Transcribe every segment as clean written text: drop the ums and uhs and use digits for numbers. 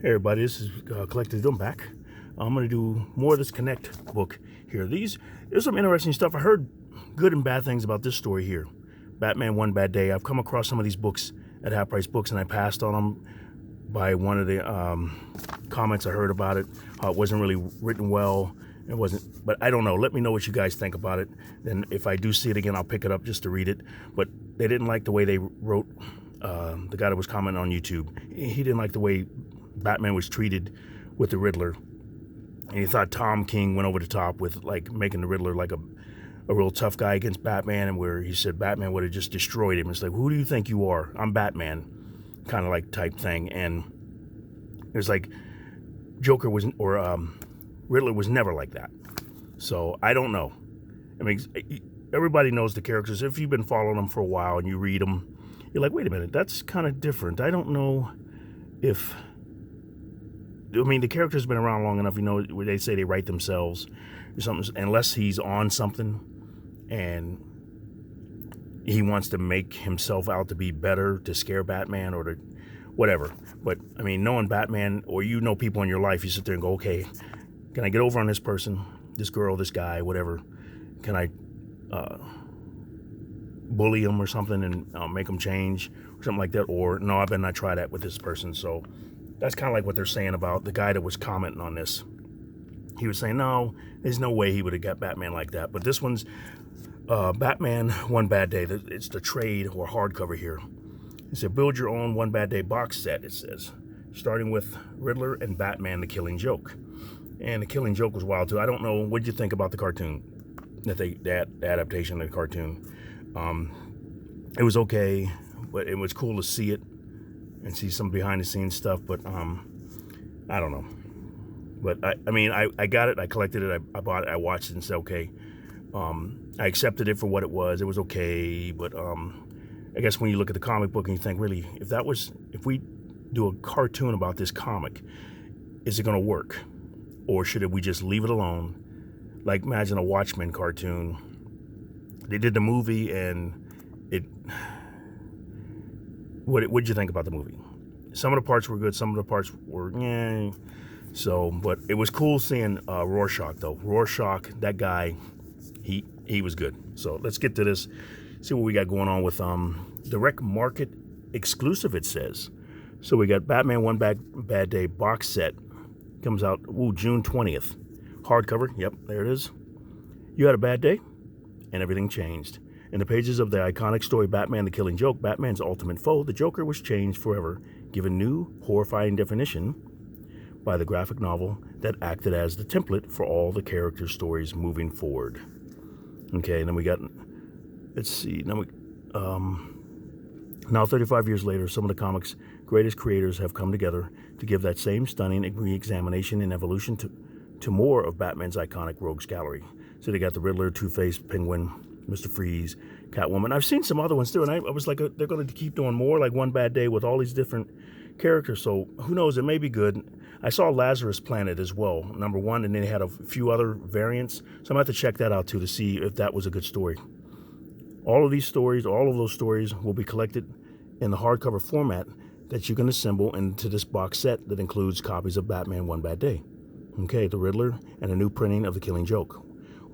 Hey everybody, this is Collected. I'm back. I'm going to do more of this Connect book here. There's some interesting stuff. I heard good and bad things about this story here. Batman One Bad Day. I've come across some of these books at Half Price Books and I passed on them by one of the comments I heard about it. How it wasn't really written well. It wasn't, but I don't know. Let me know what you guys think about it. Then if I do see it again, I'll pick it up just to read it. But they didn't like the way they wrote, the guy that was commenting on YouTube. He didn't like the way Batman was treated with the Riddler, and he thought Tom King went over the top with like making the Riddler like a real tough guy against Batman, and where he said Batman would have just destroyed him. It's like, who do you think you are? I'm Batman, kind of like type thing. And it was like Joker was, or Riddler was never like that. So I don't know. I mean, everybody knows the characters. If you've been following them for a while and you read them, you're like, wait a minute, that's kind of different. I don't know if. I mean, the character's been around long enough, you know, where they say they write themselves or something, unless he's on something and he wants to make himself out to be better to scare Batman or to whatever. But, I mean, knowing Batman, or you know people in your life, you sit there and go, okay, can I get over on this person, this girl, this guy, whatever? Can I bully him or something and make him change or something like that? Or, no, I better not try that with this person. So that's kind of like what they're saying about the guy that was commenting on this. He was saying, no, there's no way he would have got Batman like that. But this one's Batman One Bad Day. It's the trade or hardcover here. It said, build your own One Bad Day box set, it says. Starting with Riddler and Batman, The Killing Joke. And The Killing Joke was wild, too. I don't know, what did you think about the cartoon? That adaptation of the cartoon. It was okay, but it was cool to see it and see some behind the scenes stuff, but I don't know. But I mean, I got it, I collected it, I bought it, I watched it and said, okay. I accepted it for what it was okay, but I guess when you look at the comic book and you think, really, if we do a cartoon about this comic, is it gonna work? Or should we just leave it alone? Like, imagine a Watchmen cartoon. They did the movie and what'd you think about the movie? Some of the parts were good, some of the parts were, yeah. So, but it was cool seeing Rorschach, though. Rorschach, that guy, he was good. So let's get to this, see what we got going on with direct market exclusive, it says. So we got Batman One Bad Day box set. Comes out, June 20th. Hardcover, yep, there it is. You had a bad day, and everything changed. In the pages of the iconic story Batman the Killing Joke, Batman's ultimate foe, the Joker, was changed forever, given new, horrifying definition by the graphic novel that acted as the template for all the character stories moving forward. Okay, and then we got, let's see, now 35 years later, some of the comics' greatest creators have come together to give that same stunning re-examination and evolution to more of Batman's iconic rogues gallery. So they got the Riddler, Two-Face, Penguin, Mr. Freeze, Catwoman. I've seen some other ones too, and I was like, they're going to keep doing more, like One Bad Day with all these different characters. So who knows? It may be good. I saw Lazarus Planet as well, #1, and then they had a few other variants. So I'm going to have to check that out too to see if that was a good story. All of these stories, all of those stories will be collected in the hardcover format that you can assemble into this box set that includes copies of Batman One Bad Day, okay, the Riddler, and a new printing of The Killing Joke,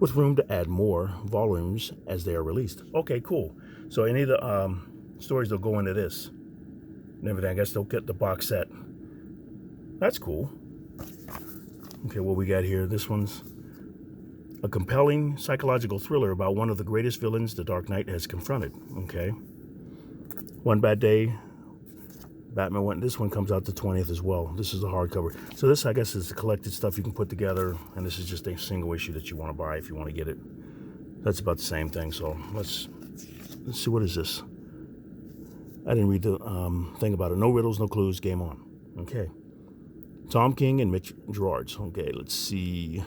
with room to add more volumes as they are released. Okay, cool. So any of the stories will go into this and everything. I guess they'll get the box set. That's cool. Okay, what we got here? This one's a compelling psychological thriller about one of the greatest villains the Dark Knight has confronted. Okay. One Bad Day, Batman went. This one comes out the 20th as well. This is a hardcover. So this, I guess, is the collected stuff you can put together, and this is just a single issue that you want to buy if you want to get it. That's about the same thing. So let's see, what is this? I didn't read the thing about it. No riddles, no clues. Game on. Okay. Tom King and Mitch Gerards. Okay, let's see.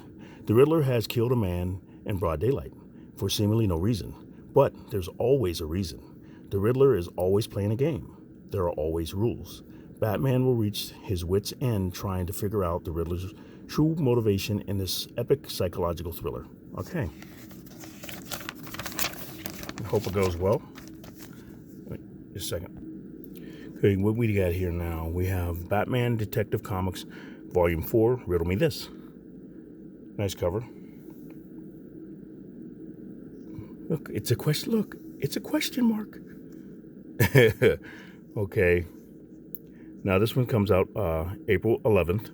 The Riddler has killed a man in broad daylight for seemingly no reason, but there's always a reason. The Riddler is always playing a game. There are always rules. Batman will reach his wit's end trying to figure out the Riddler's true motivation in this epic psychological thriller. Okay. I hope it goes well. Wait just a second. Okay, what we got here now? We have Batman Detective Comics, Volume 4, Riddle Me This. Nice cover. Look, it's a question. Look, it's a question mark. Okay. Now this one comes out April 11th.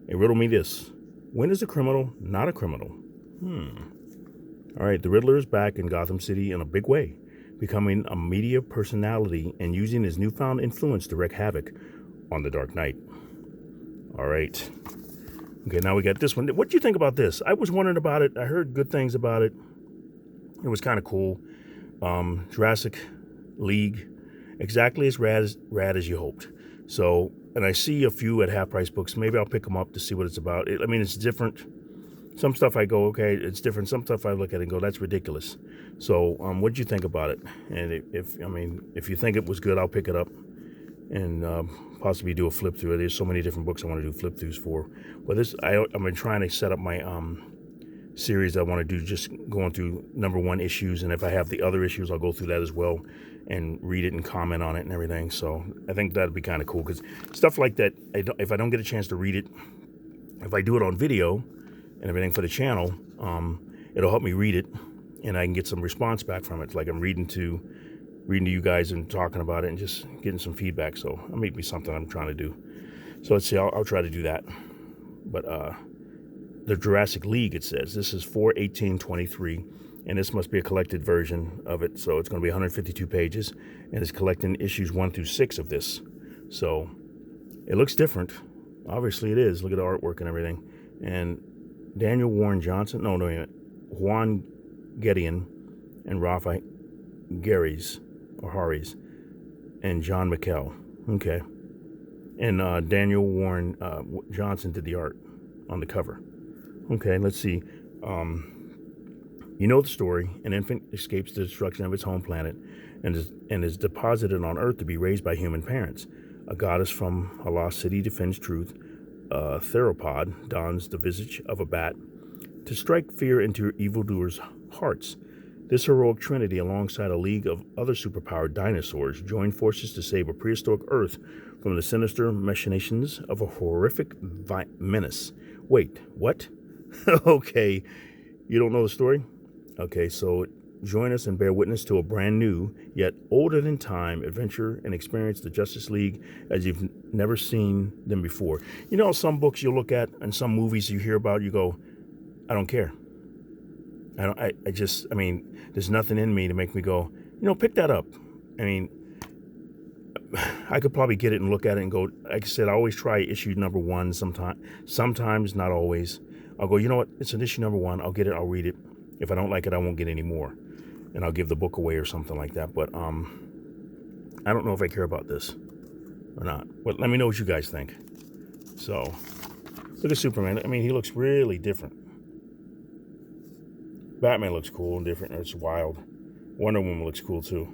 And riddle me this. When is a criminal not a criminal? All right, the Riddler is back in Gotham City in a big way, becoming a media personality and using his newfound influence to wreak havoc on the Dark Knight. All right. Okay, now we got this one. What do you think about this? I was wondering about it. I heard good things about it. It was kind of cool. Jurassic League, exactly as rad as you hoped. So, and I see a few at Half Price Books. Maybe I'll pick them up to see what it's about. I mean, it's different. Some stuff I go, okay, it's different. Some stuff I look at it and go, that's ridiculous. So, what did you think about it? And if you think it was good, I'll pick it up and possibly do a flip through. There's so many different books I want to do flip throughs for. But this, I've been trying to set up my series I want to do, just going through #1 issues, and if I have the other issues, I'll go through that as well and read it and comment on it and everything. So I think that'd be kind of cool, because stuff like that, if I don't get a chance to read it, if I do it on video and everything for the channel, it'll help me read it, and I can get some response back from it. Like I'm reading to you guys and talking about it and just getting some feedback. So that may be something I'm trying to do. So let's see, I'll try to do that. But the Jurassic League, it says, this is 4/18/23, and this must be a collected version of it. So it's going to be 152 pages, and it's collecting issues 1 through 6 of this. So it looks different. Obviously it is. Look at the artwork and everything. And Daniel Warren Johnson, Juan Gedeon and Rafa Harries, and John McKell. Okay. And Daniel Warren Johnson did the art on the cover. Okay, let's see. You know the story. An infant escapes the destruction of its home planet and is deposited on Earth to be raised by human parents. A goddess from a lost city defends truth. A theropod dons the visage of a bat to strike fear into evildoers' hearts. This heroic trinity, alongside a league of other superpowered dinosaurs, join forces to save a prehistoric Earth from the sinister machinations of a horrific menace. Wait, what? Okay, you don't know the story? Okay, so join us and bear witness to a brand new, yet older than time, adventure and experience the Justice League as you've never seen them before. You know, some books you look at and some movies you hear about, you go, I don't care. I mean, there's nothing in me to make me go, pick that up. I mean, I could probably get it and look at it and go, like I said, I always try issue #1 sometimes, not always. I'll go, you know what, it's an issue #1, I'll get it, I'll read it. If I don't like it, I won't get any more. And I'll give the book away or something like that. But I don't know if I care about this or not. But let me know what you guys think. So, look at Superman. I mean, he looks really different. Batman looks cool and different. It's wild. Wonder Woman looks cool too.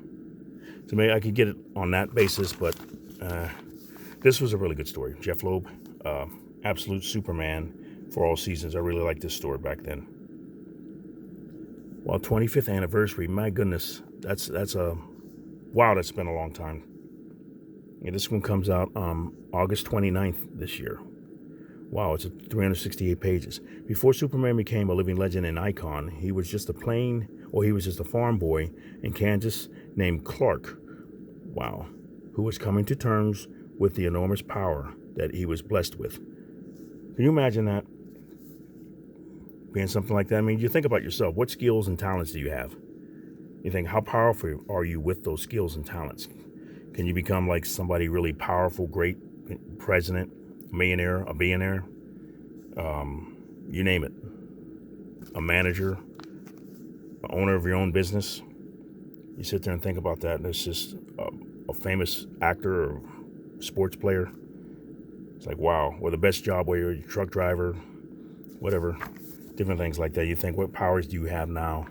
So maybe I could get it on that basis, but this was a really good story. Jeff Loeb, absolute Superman for all seasons. I really liked this story back then. Well, 25th anniversary, my goodness, that's wow, that's been a long time. Yeah, this one comes out August 29th this year. Wow, it's 368 pages. Before Superman became a living legend and icon, he was just a farm boy in Kansas named Clark. Wow, who was coming to terms with the enormous power that he was blessed with. Can you imagine that? Being something like that? I mean, you think about yourself. What skills and talents do you have? You think, how powerful are you with those skills and talents? Can you become like somebody really powerful, great president, millionaire, a billionaire? You name it. A manager, an owner of your own business. You sit there and think about that, and it's just a famous actor or sports player. It's like, wow, or the best job where you're a truck driver, whatever. Different things like that. You think, what powers do you have now?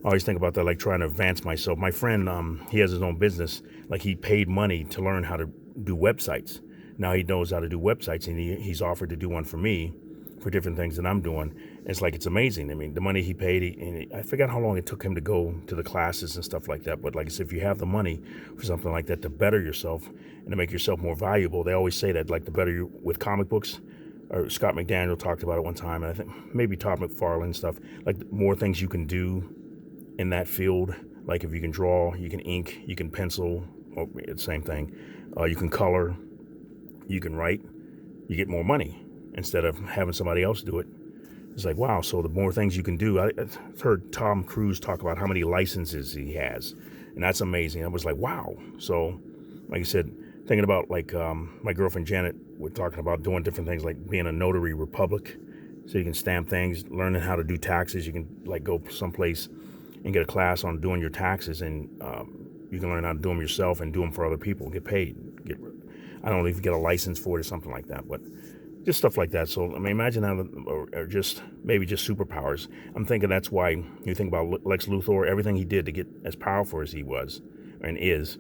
I always think about that, like trying to advance myself. My friend, he has his own business. Like he paid money to learn how to do websites. Now he knows how to do websites, and he's offered to do one for me for different things that I'm doing. It's like, it's amazing. I mean, the money he paid, I forgot how long it took him to go to the classes and stuff like that. But like I said, if you have the money for something like that to better yourself and to make yourself more valuable, they always say that, like, the better you with comic books, or Scott McDaniel talked about it one time, and I think maybe Todd McFarlane stuff, like the more things you can do in that field. Like if you can draw, you can ink, you can pencil, or it's the same thing. You can color, you can write, you get more money instead of having somebody else do it. It's like, wow, so the more things you can do. I've heard Tom Cruise talk about how many licenses he has, and that's amazing. I was like, wow. So, like I said, thinking about, like, my girlfriend Janet, we're talking about doing different things, like being a notary republic, so you can stamp things, learning how to do taxes. You can, like, go someplace and get a class on doing your taxes, and you can learn how to do them yourself and do them for other people, get paid. I don't know if you get a license for it or something like that, but just stuff like that. So, I mean, imagine how, or just maybe just superpowers. I'm thinking that's why you think about Lex Luthor, everything he did to get as powerful as he was and is.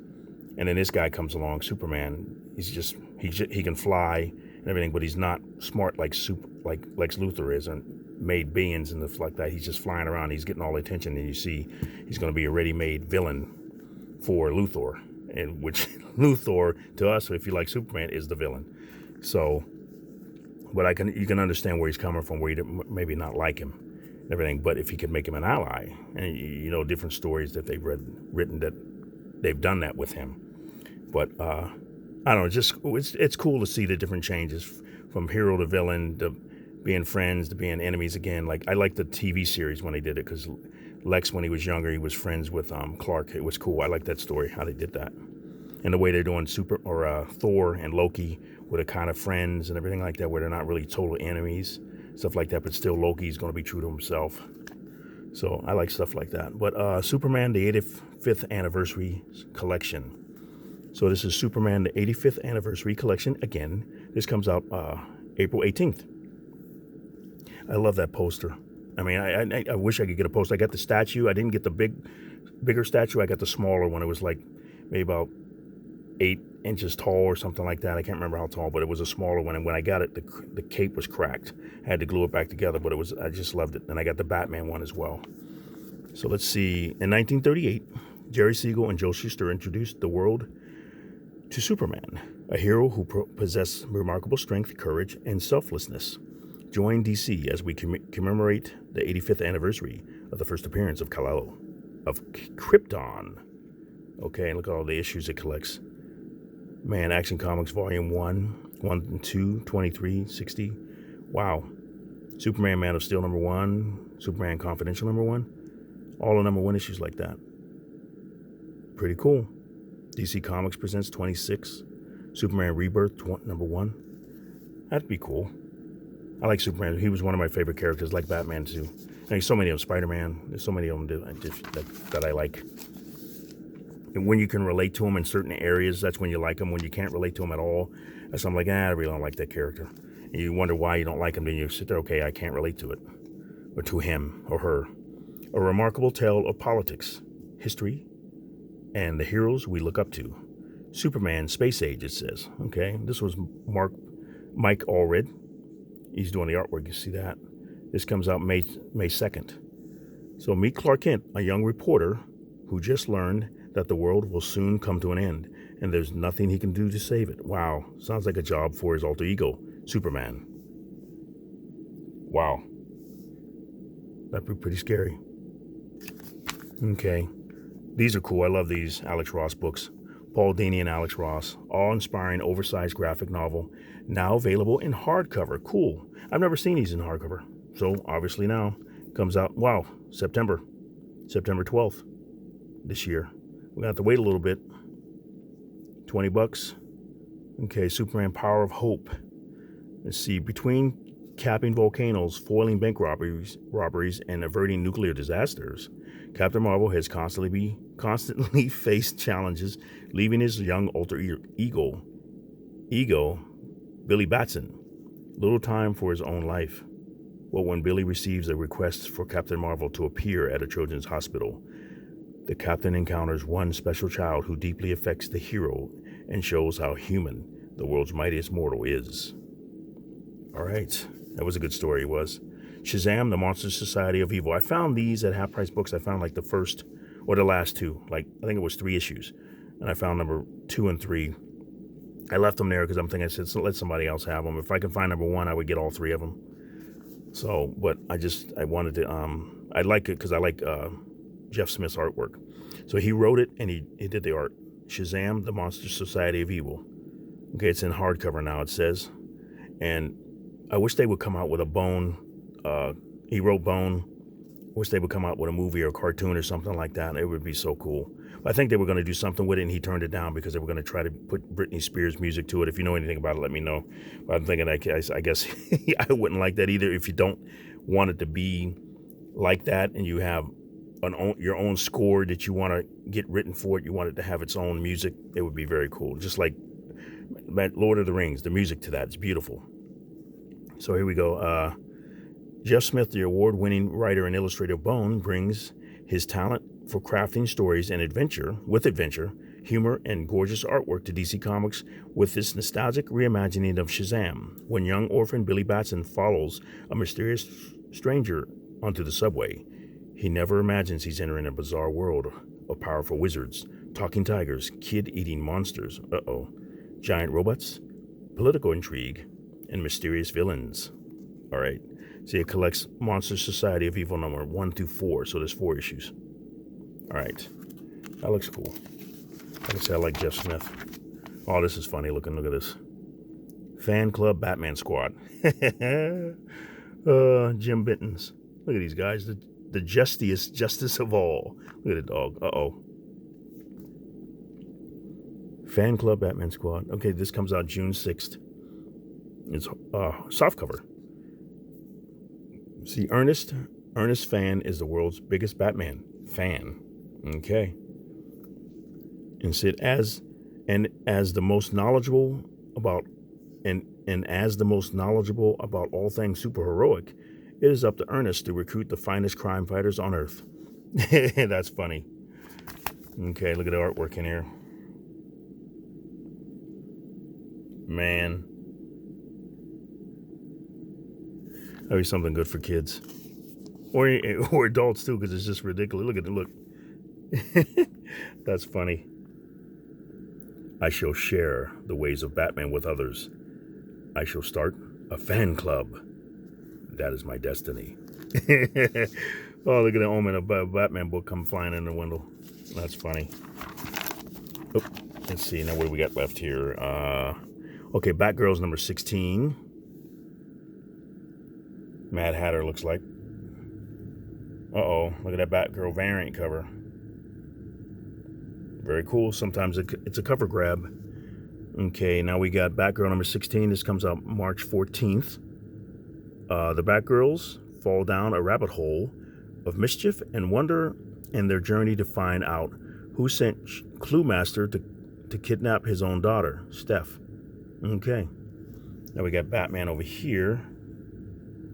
And then this guy comes along, Superman. He can fly and everything, but he's not smart like Lex Luthor is, and made beings and stuff like that. He's just flying around. He's getting all the attention, and you see he's going to be a ready-made villain for Luthor, and which Luthor to us, if you like Superman, is the villain. So, but you can understand where he's coming from, where you maybe not like him and everything, but if he could make him an ally, and you know different stories that they've written that they've done that with him. But I don't know, it's cool to see the different changes from hero to villain to being friends to being enemies again. Like, I like the TV series when they did it, because Lex, when he was younger, he was friends with Clark. It was cool. I like that story, how they did that. And the way they're doing Thor and Loki, where they're kind of friends and everything like that, where they're not really total enemies, stuff like that, but still Loki's going to be true to himself. So I like stuff like that. But Superman, the 85th anniversary collection. So this is Superman, the 85th anniversary collection. Again, this comes out April 18th. I love that poster. I mean, I wish I could get a poster. I got the statue. I didn't get the bigger statue. I got the smaller one. It was like maybe about 8 inches tall or something like that. I can't remember how tall, but it was a smaller one. And when I got it, the cape was cracked. I had to glue it back together, but I just loved it. And I got the Batman one as well. So let's see. In 1938, Jerry Siegel and Joe Shuster introduced the world to Superman, a hero who possessed remarkable strength, courage, and selflessness. Join DC as we commemorate the 85th anniversary of the first appearance of Kal-El of Krypton. Okay, and look at all the issues it collects. Man, Action Comics Volume 1 and 2, 23, 60. Wow. Superman Man of Steel #1, Superman Confidential #1. All the #1 issues like that. Pretty cool. DC Comics presents 26. Superman Rebirth #1. That'd be cool. I like Superman. He was one of my favorite characters, like Batman too. And there's so many of them. Spider-Man. There's so many of them that I like. And when you can relate to them in certain areas, that's when you like them. When you can't relate to them at all, that's when I'm like, I really don't like that character. And you wonder why you don't like him. Then you sit there, okay, I can't relate to it, or to him or her. A remarkable tale of politics, history, and the heroes we look up to. Superman Space Age, it says. Okay, this was Mike Allred. He's doing the artwork, you see that. This comes out May 2nd. So meet Clark Kent, a young reporter who just learned that the world will soon come to an end, and there's nothing he can do to save it. Wow, sounds like a job for his alter ego, Superman. Wow. That'd be pretty scary. Okay. These are cool. I love these Alex Ross books. Paul Dini and Alex Ross. Awe-inspiring, oversized graphic novel. Now available in hardcover. Cool. I've never seen these in hardcover. So, obviously now. Comes out, wow, September 12th this year. We're going to have to wait a little bit. $20. Okay, Superman Power of Hope. Let's see. Between capping volcanoes, foiling bank robberies, and averting nuclear disasters, Captain Marvel has constantly faced challenges, leaving his young alter ego, Billy Batson, little time for his own life. Well, when Billy receives a request for Captain Marvel to appear at a children's hospital, the captain encounters one special child who deeply affects the hero and shows how human the world's mightiest mortal is. All right. That was a good story, it was. Shazam, The Monster Society of Evil. I found these at Half Price Books. I found like the first or the last two. Like, I think it was 3 issues. And I found number 2 and 3. I left them there because I'm thinking, I said, so let somebody else have them. If I can find number 1, I would get all 3 of them. So, but I wanted to, I like it because I like Jeff Smith's artwork. So he wrote it and he did the art. Shazam, The Monster Society of Evil. Okay, it's in hardcover now, it says. And I wish they would come out with a Bone. He wrote Bone. I wish they would come out with a movie or a cartoon or something like that. It would be so cool. I think they were going to do something with it, and he turned it down because they were going to try to put Britney Spears music to it. If you know anything about it, let me know. But I'm thinking, I guess I wouldn't like that either. If you don't want it to be like that, and you have your own score that you want to get written for it, you want it to have its own music, it would be very cool. Just like Lord of the Rings, the music to that is beautiful. So here we go. Jeff Smith, the award-winning writer and illustrator of Bone, brings his talent for crafting stories and adventure, humor, and gorgeous artwork to DC Comics with this nostalgic reimagining of Shazam. When young orphan Billy Batson follows a mysterious stranger onto the subway, he never imagines he's entering a bizarre world of powerful wizards, talking tigers, kid-eating monsters, giant robots, political intrigue, and mysterious villains. All right. See, it collects Monster Society of Evil number 1 through 4, so there's 4 issues. All right. That looks cool. Like I said, I like Jeff Smith. Oh, this is funny looking. Look at this. Fan Club Batman Squad. Jim Bittens. Look at these guys. The justice of all. Look at the dog. Uh-oh. Fan Club Batman Squad. Okay, this comes out June 6th. It's softcover. See, Ernest Fan is the world's biggest Batman fan. Okay. And Sid as the most knowledgeable about all things superheroic, it is up to Ernest to recruit the finest crime fighters on Earth. That's funny. Okay, look at the artwork in here. Man. That'd be something good for kids. Or adults too, because it's just ridiculous. Look at it, look. That's funny. I shall share the ways of Batman with others. I shall start a fan club. That is my destiny. Oh, look at the Omen, a Batman book come flying in the window. That's funny. Oh, let's see, now what do we got left here? Okay, Batgirl's number 16. Mad Hatter looks like. Uh-oh, look at that Batgirl variant cover. Very cool. Sometimes it's a cover grab. Okay, now we got Batgirl number 16. This comes out March 14th. The Batgirls fall down a rabbit hole of mischief and wonder in their journey to find out who sent Clue Master to kidnap his own daughter, Steph. Okay. Now we got Batman over here.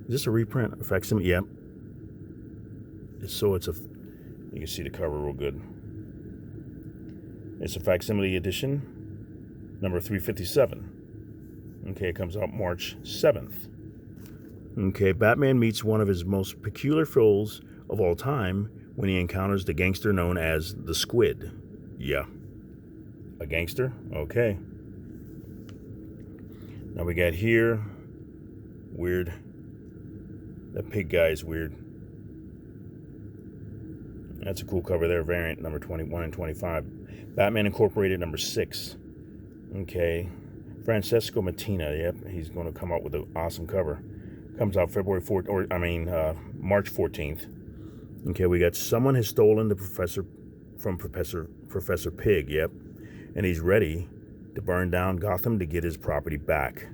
Is this a reprint? A facsimile? Yep. You can see the cover real good. It's a facsimile edition, number 357. Okay, it comes out March 7th. Okay, Batman meets one of his most peculiar foes of all time when he encounters the gangster known as the Squid. Yeah. A gangster? Okay. Now we got here, weird. That pig guy is weird. That's a cool cover there, variant number 21 and 25. Batman Incorporated number 6. Okay. Francesco Mattina, yep, he's going to come up with an awesome cover. Comes out March 14th. Okay, we got Someone Has Stolen the Professor from Professor Pig, yep. And he's ready to burn down Gotham to get his property back.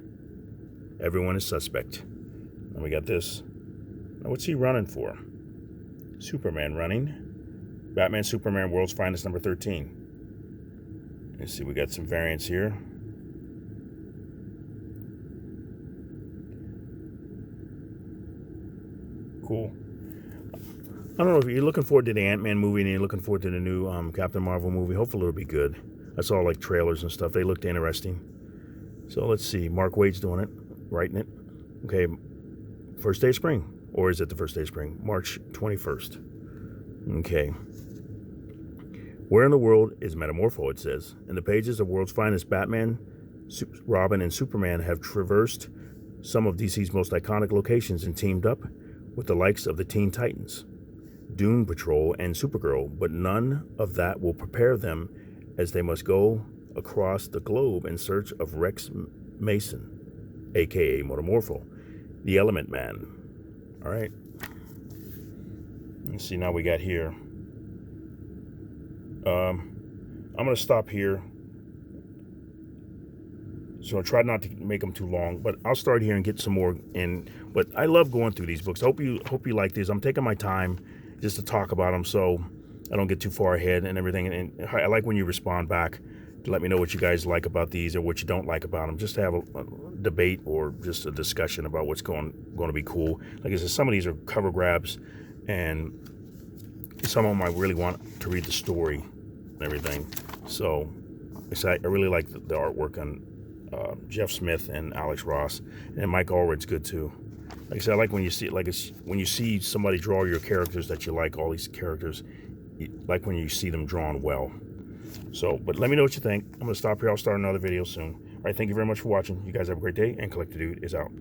Everyone is suspect. And we got this. Now, what's he running for? Superman running. Batman Superman World's Finest number 13. Let's see, we got some variants here. Cool. I don't know if you're looking forward to the Ant-Man movie and you're looking forward to the new Captain Marvel movie. Hopefully it'll be good. I saw like trailers and stuff. They looked interesting. So let's see. Mark Waid's doing it, writing it. Okay. first day of spring. Or is it the first day of spring? March 21st. Okay. Where in the world is Metamorpho, it says. In the pages of World's Finest, Batman, Robin, and Superman have traversed some of DC's most iconic locations and teamed up with the likes of the Teen Titans, Doom Patrol, and Supergirl, but none of that will prepare them as they must go across the globe in search of Rex Mason, aka Metamorpho, the Element Man. All right. Let's see, now we got here. I'm going to stop here. So I'll try not to make them too long, but I'll start here and get some more in. But I love going through these books. I hope you like these. I'm taking my time just to talk about them so I don't get too far ahead and everything. And I like when you respond back to let me know what you guys like about these or what you don't like about them, just to have a debate or just a discussion about what's going to be cool. Like I said, some of these are cover grabs, and some of them I really want to read the story and everything. So I really like the artwork on Jeff Smith and Alex Ross, and Mike Allred's good too. Like I said, I like when you see when you see somebody draw your characters that you like, all these characters, like when you see them drawn well. So, but let me know what you think. I'm going to stop here. I'll start another video soon. All right, thank you very much for watching. You guys have a great day, and Collector Dude is out.